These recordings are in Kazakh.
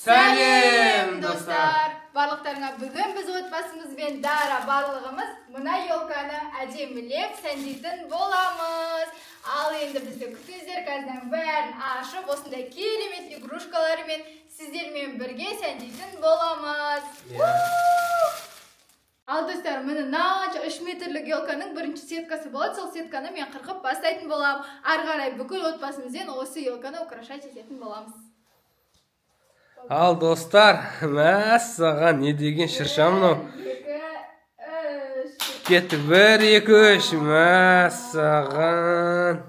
Сәлем достар! Барлықтарыңа бүгін біз отбасымызбен Дара барлығымыз мына елканы әдемілеп сәндейтін боламыз. Ал енді бізді күтіңіздер, қазір бәрін ашып, осындай керемет игрушкаларымен сіздермен бірге сәндейтін боламыз. Ал достар, міне 3 метрлік елканың бірінші сеткасы болады. Сол сетканы мен қырқып бастайтын боламын. Ары қарай бүкіл отбасымызбен осы елканы украшать ететін боламыз. Ал достар, мәссаған не деген шырша мынау? 2, 3. 1, 2, 3, мәссаған.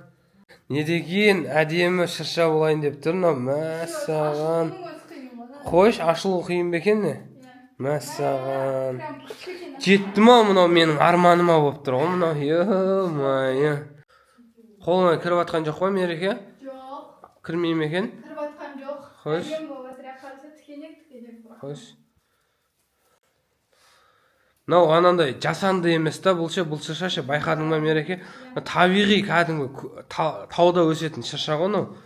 Не деген әдемі шырша болайын деп тұр мынау, мәссаған. Қойш, ашылу қиын бекен не? Мәссаған. Жетті ма мынау менің арманыма болып тұр ғой мынау, е-майы. Қолына кіріп атқан жоқ па Мереке? Жоқ. Кірмей ме екен? Кіріп атқан жоқ. Қойш. Қойш. Мынау анандай жасанды емес та, бұл шырша байқадың ба Мереке? Табиғи кәдімгі тауда өсетін шырша ғой мынау.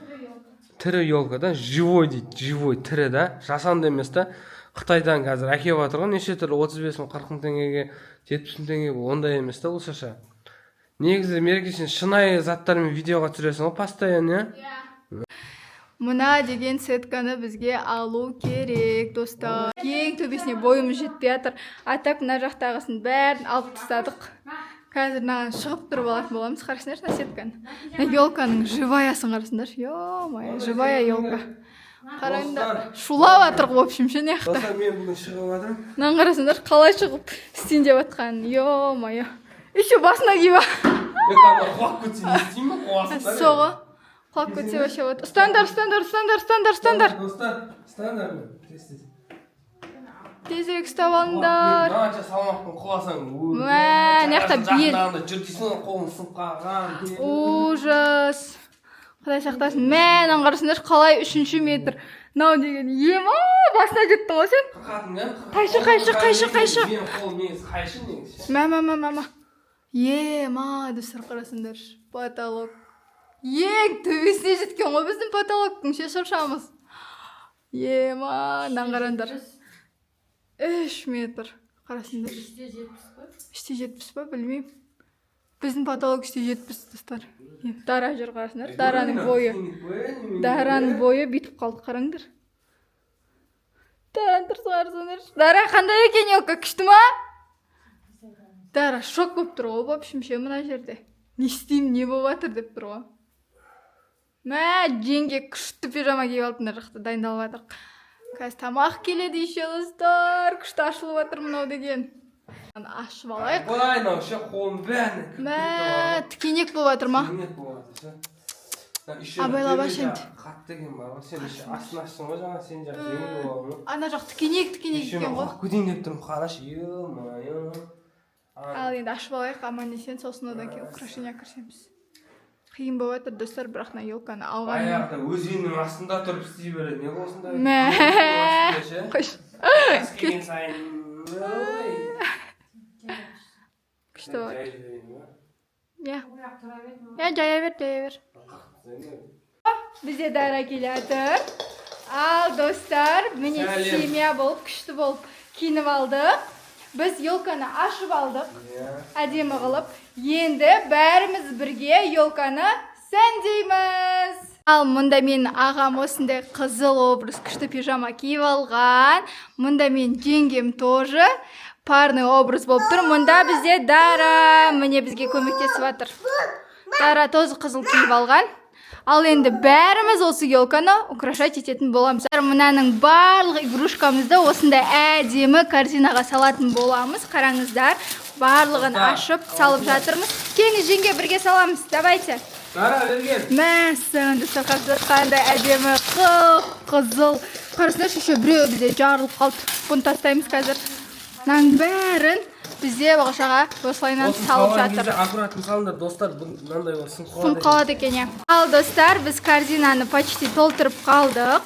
Тірі елка да, живой дейді, живой, тірі да, жасанды емес та. Қытайдан қазір әкеп жатыр ғой, неше түрлі 35 мың, 40 мың теңгеге, 70 мың теңгеге, ондай емес та бұл шырша. Негізі Мереке сен шынайы заттармен видеоға түсіресің ғой, постоянно, иә? Мына деген сетканы бізге алу керек, достар. Ең төбесіне бойымыз жетпей жатыр. Атап мына жақтағысын бәрін алып тастадық. Қазір мынаған шығып тұрып алатын боламыз. Қарасыңдаршы мына сетканы. Елканың живаясын қарасыңдар. Ё-май, живая елка. Қараңдар, шулап жатыр в общем, ше не жақта. Достар, мен бүгін шығып жатырмын. Мынаны қарасыңдар, қалай шығып істейін деп жатқанын. Ё-май. Еще басына киіп. Мен қана құлап кетсем не істеймін ба? Қуасыңдар. Соғы. Құлап кетсе вообще вот. Ұстандар. Достар, ұстандар мен. Тезірек ұстап алыңдар. Мынанша салмақпен құласаң, Мә, мынаяқта бел. жағындағында жүр дейсің ғой, қолың сынып қалған. Ужас. Құдай сақтасын. Мә, қарасыңдар, қалай 3 метр. Мынау деген ема, басына жеттің ғой сен. Қайшы. Мен қолым негізі қайшы негізі. Мә. Ема, достар қарасыңдар. Потолок. Ең төбесіне жеткен ғой біздің потолоктың шыршамыз. Ема, қараңдар. 3 метр. Қарасыңдар. 370 па, білмеймін. Біздің потолок 370, достар. Дара жүр қарасыңдар. Дараның бойы бүйтіп қалды, қараңдар. Дара қандай екен елка, күшті ма? Дара шок болып тұр ғой, вообще мына жерде. Не істеймін, не болып жатыр деп тұр ғой. Мә, жеңге күшті пижама киіп алып мына жақта дайындалып жатыр. Қазір тамақ келеді еще, достар. Күшті ашылып жатыр мынау деген. Ашып алайық. Былай мынау ше қолым бәрін. Мә, тікенек болып жатыр ма? Тікенек болып жатыр. Абайлап аш енді. Қат деген бар ғой, сен астын аштың ғой жаңа, сен жақ жеңіл болған. Ана жақ тікенек екен ғой. Көтен деп тұрмын, қарашы, е-майы. Ал енді ашып алайық, аман есен, сосын одан кейін украшение кірсеміз. Қиын болып жатыр, достар, бірақ мына елканы алған. Аяқта өзеннің астында тұрып істей береді, не болсын да? Мә. Қойш. Келген сайын. Күшті болады. Жая бер. Бізде Дара келеді. Ал, достар, міне семья болып, күшті болып киініп алдық. Біз елканы ашып алдық, әдемі қылып. Енді бәріміз бірге елканы сәндейміз. Ал, мұнда мен ағам осындай қызыл образ күшті пижама киіп алған. Мұнда мен жеңгем тоже парный образ болып тұр. Мұнда бізде Дара міне бізге көмектесіп жатыр. Дара тоже қызыл киіп алған. Ал енді бәріміз осы елканы украшать ететін боламыз. Мұнаның барлық игрушкамызды осындай әдемі корзинаға салатын боламыз. Қараңыздар, барлығын ашып салып жатырмыз. Келіңіз жеңге бірге саламыз. Давайте. Дара, берген. Мәссаған, достар, қандай әдемі қызыл. Қарасыңдар, шеше біреу бізде жарылып қалды. Бұны тастаймыз қазір. Мұның бәрін бізде бағашаға осылайынан салып жатыр. Аккуратно салыңдар, достар, мынандай сынып қалады екен. Ал, достар, біз корзинаны почти толтырып қалдық.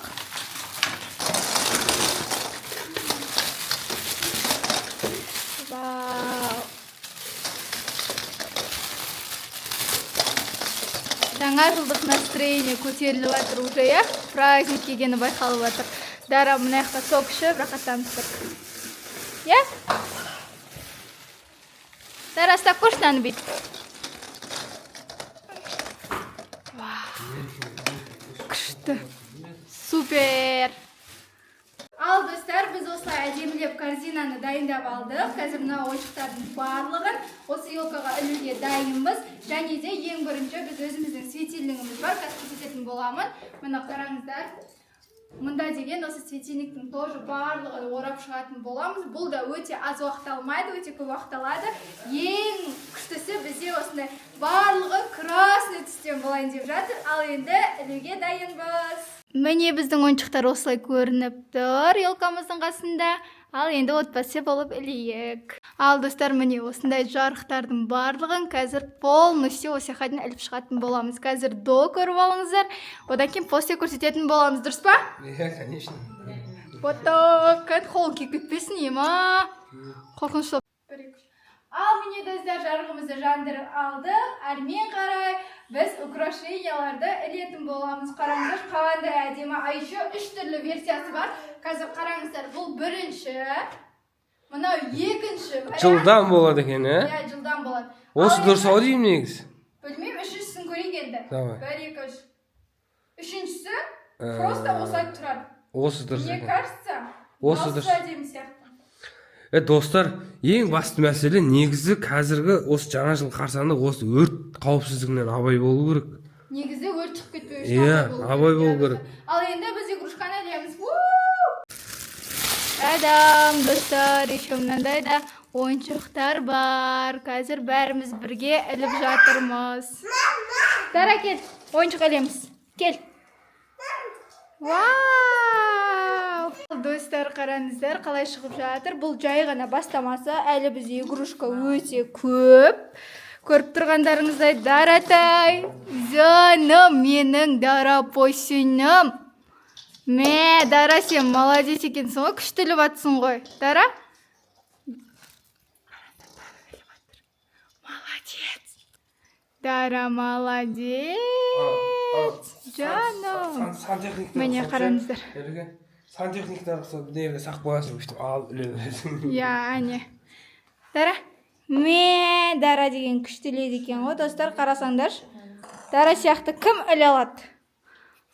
Жаңа жылдық настроение көтеріліп жатыр уже, праздник келгені байқалып жатыр. Дара мына жақта сок ішіп рахаттанып тұр. Иә? Дара ұстап көрші мынаны бүйт. Күшті. Супер. Ал достар, біз осылай әдемілеп корзинаны дайындап алдық. Қазір мына ойыншықтардың барлығын осы елкаға ілуге дайынбыз. Және де ең бірінші біз өзіміздің светильнигіміз бар, қазір көрсететін боламын. Мына қараңыздар. Мұнда деген осы светильниктің тоже барлығын орап шығатын боламыз. Бұл да өте аз уақыт алмайды, өте көп уақыт алады. Ең күштісі бізде осындай барлығы красный түстен болайын деп жатыр. Ал енді ілуге дайынбыз. Міне біздің ойыншықтар осылай көрініп тұр елкамыздың қасында. Ал енді отбасы болып ілейік. Ал достар, міне осындай жарықтардың барлығын қазір полностью осы жаққа іліп шығатын боламыз. Қазір до көріп алыңыздар. Одан кейін после көрсететін боламыз, дұрыс па? Иә, конечно. Вот так, қол кетпесін, ема. Қорқынышты. Ал міне достар, жарығымызды жандырып алдық. Әрмен қарай біз украшенияларды ілетін боламыз. Қараңыздар, қандай әдемі. А еще 3 түрлі версиясы бар. Қазір қараңыздар, бұл бірінші, мынау екінші. Жылдан болады екен, ә? Иә, жылдан болады. Осы дұрыс ау деймін негіз. Білмеймін, үшіншісін көрейік енді. Давай. 1, 2, 3. Үшіншісі просто осылай тұрады. Осы дұрыс Мне екен. кажется, Осы дұрыс. әдемі сияқты. Достар, ең басты мәселе негізі қазіргі осы жаңа жыл қарсаңында осы өрт қауіпсіздігінен абай болу керек. Негізі өрт шығып кетпеу үшін Иә, абай болу керек. Ал енді біз игрушканы ілеміз. Адам, достар, еще мынандай да ойыншықтар бар. Қазір бәріміз бірге іліп жатырмыз. Дара, кел, ойыншық ілеміз. Кел. Вау! Достар, қараңыздар, қалай шығып жатыр. Бұл жай ғана бастамасы. Әлі бізде игрушка өте көп. Көріп тұрғандарыңыздай, Даратай, жаным, менің Дара посүйнім. Мә, Дара, сен молодец екенсің ғой, күшті іліп атсың ғой. Дара? Молодец. Дара, молодец. Жаным. Міне қараңыздар. Сантехниктар нерге сақ боласың, өйтіп алып ілесің. Иә, әне. Дара? Мә, Дара деген күшті іледі екен ғой, достар, қарасаңдар. Дара сияқты кім іле алады?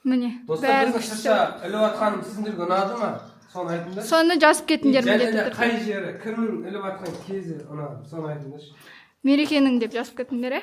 Міне, Достар, біздің шырша іліп атқаным сіздерге ұнады ма? Соны айтыңдар. Соны жазып кетіңдер Және міндетті де түрде. қай жері, кімнің іліп атқан кезі ұнады, соны айтыңдаршы. Мерекенің деп жазып кетіңдер,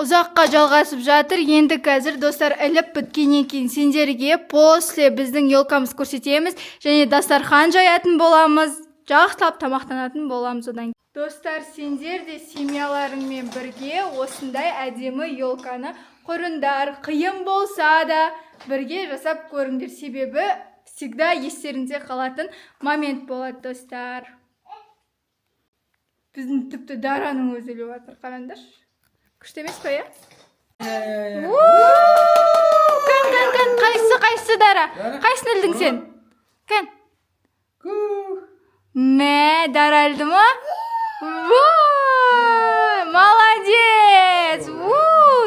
Ұзаққа жалғасып жатыр. Енді қазір достар іліп біткеннен кейін сендерге после біздің елкамыз көрсетеміз. Және дастархан жаятын боламыз. Жақсылап тамақтанатын боламыз одан. Достар, сендер де семьяларыңмен бірге осындай әдемі елканы құрыңдар. Қиын болса да бірге жасап көріңдер. Себебі всегда естеріңде қалатын момент болады, достар. Біздің тіпті Дараның өзі іліп жатыр, қараңдаршы. Күшті емес па, иә? Кән, қайсы Дара? Қайсын ілдің сен? Кән? Мә, Дара ілді ма? Молодец!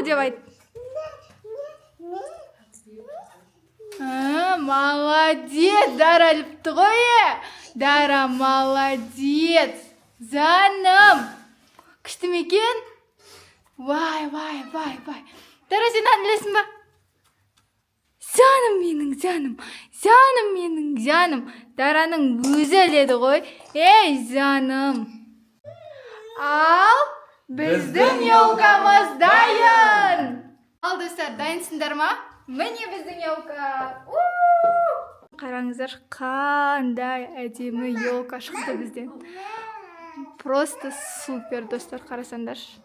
Деп айт. Молодец, Дара іліпті ғой. Дара, молодец. Заным. Күшті мекен? Вай. Дара, сен ілесің ба? Жаным менің жаным. Дараның өзі іледі ғой. Ей, жаным. Ал, біздің елкамыз дайын. Ал, достар, дайынсыңдар ма? Міне біздің елка. Қараңыздар, қандай әдемі елка шықты бізден. Просто супер, достар, қарасаңдаршы.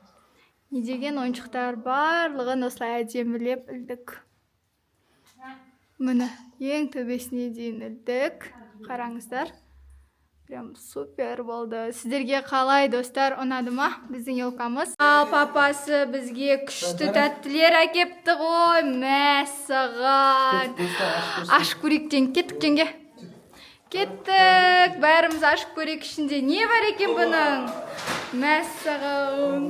Не деген ойыншықтар барлығын осылай әдемілеп ілдік. Міне, ең төбесіне дейін ілдік. Қараңыздар. Прям супер болды. Сіздерге қалай, достар, ұнады ма біздің елкамыз? Ал папасы бізге күшті тәттілер әкепті ғой. Мәссаған. Ашып көрейіктен кеттік женге. Кеттік. Бәріміз ашып көрейік, ішінде не бар екен бұның? Мәссаған.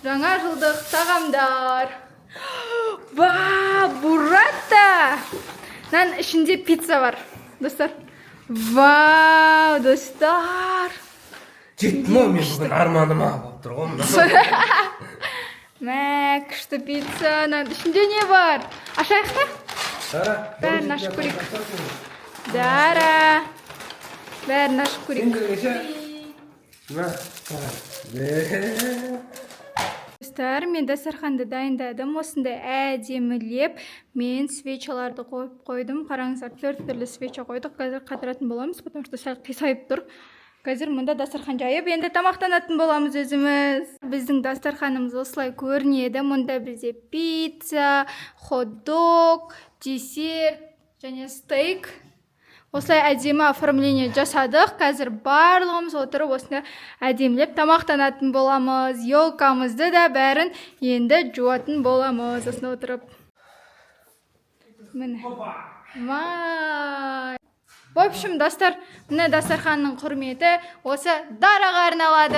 Жаңа жылдық тағамдар. Бурата. Мынаның ішінде пицца бар, достар. Вау, достар. Жеттім ау, мен бүгін арманыма болып тұр ғой. Мә, күшті пицца. Мынаның ішінде не бар? Ашайық та? Бәрін ашып көрейік. Дара. Бәрін ашып көрейік. Достар, мен дастарханды дайындадым. Осындай әдемілеп мен свечаларды қойып қойдым. Қараңыздар, 4 түрлі свеча қойдық. Қазір қатыратын боламыз, потому что сәл қисайып тұр. Қазір мұнда дастархан жайып, енді тамақтанатын боламыз өзіміз. Біздің дастарханымыз осылай көрінеді. Мұнда бізде пицца, хот-дог, десерт және стейк. Осылай әдемі оформление жасадық. Қазір барлығымыз отырып осында әдемілеп тамақтанатын боламыз. Елкамызды да бәрін енді жуатын боламыз. Осында отырып. Міне. Май. В общем, достар, мына дастарханның құрметі осы Дараға арналады.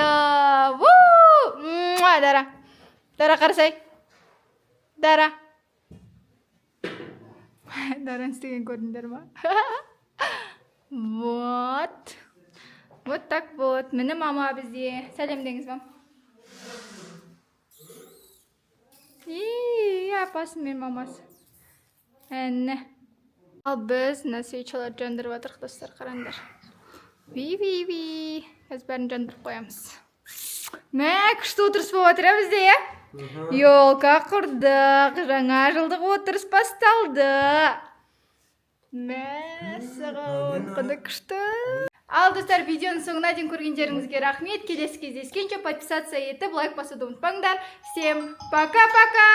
Муа, Дара. Дара қарасай. Дара. Дараны істеген көрдіңдер ма? Вот. Вот так вот. Міне мама бізде. Сәлемдеңіз мам. Апасы мен мамасы. Әне. Ал біз свечалар жандырып атырық, достар, қараңдар. Ви. Қазір бәрін жандырып қоямыз. Мә, күшті отырыс болып отыр бізде, е? Елка құрдық. Жаңа жылдық отырыс басталды. Мәссаған, қандай күшті. Ал, достар, видеоның соңына дейін көргендеріңізге рахмет. Келесі кездескенше подписаться етіп, лайк басуды ұмытпаңдар. Всем пока-пока!